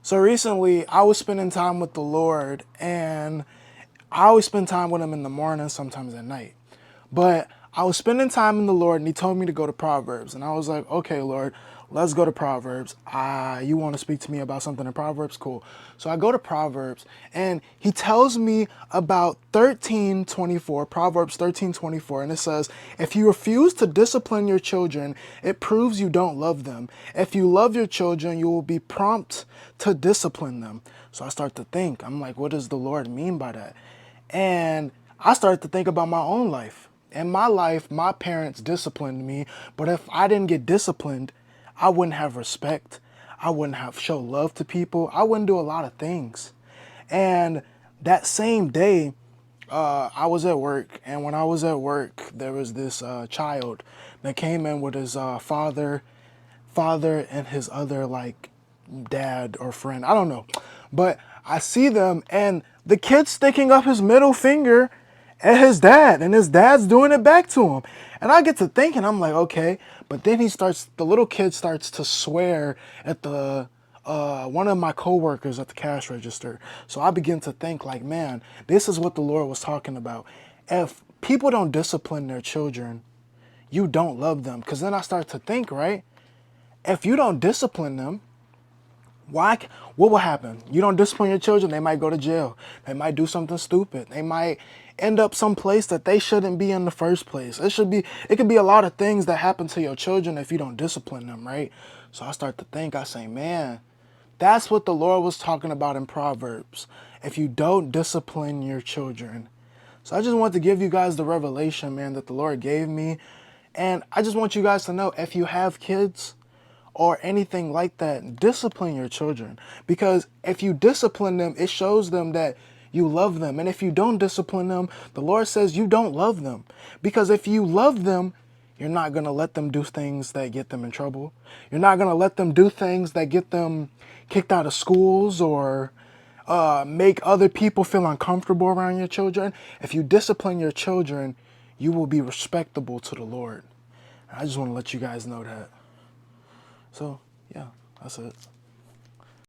So recently, I was spending time with the Lord, and I always spend time with Him in the morning, sometimes at night. But I was spending time in the Lord, and He told me to go to Proverbs. And I was like, okay, Lord, let's go to Proverbs. You want to speak to me about something in Proverbs? Cool. So I go to Proverbs, and He tells me about 13:24, Proverbs 13:24, and it says, if you refuse to discipline your children, it proves you don't love them. If you love your children, you will be prompt to discipline them. So I start to think, I'm like, what does the Lord mean by that? And I started to think about my own life. In my life, my parents disciplined me, but if I didn't get disciplined, I wouldn't have respect. I wouldn't have show love to people. I wouldn't do a lot of things. And that same day, I was at work, and when I was at work, there was this child that came in with his father and his other like dad or friend. I don't know. But I see them and the kid's sticking up his middle finger at his dad and his dad's doing it back to him. And I get to thinking, I'm like, okay. But then the little kid starts to swear at the one of my coworkers at the cash register. So I begin to think like, man, this is what the Lord was talking about. If people don't discipline their children, you don't love them. Because then I start to think, right? If you don't discipline them, why? What will happen? You don't discipline your children, they might go to jail. They might do something stupid. They might end up someplace that they shouldn't be in the first place. It could be a lot of things that happen to your children if you don't discipline them, right? So I start to think, I say, man, that's what the Lord was talking about in Proverbs. If you don't discipline your children. So I just want to give you guys the revelation, man, that the Lord gave me. And I just want you guys to know, if you have kids, or anything like that, discipline your children. Because if you discipline them, it shows them that you love them. And if you don't discipline them, the Lord says you don't love them. Because if you love them, you're not going to let them do things that get them in trouble. You're not going to let them do things that get them kicked out of schools or make other people feel uncomfortable around your children. If you discipline your children, you will be respectable to the Lord. I just want to let you guys know that. So, yeah, that's it.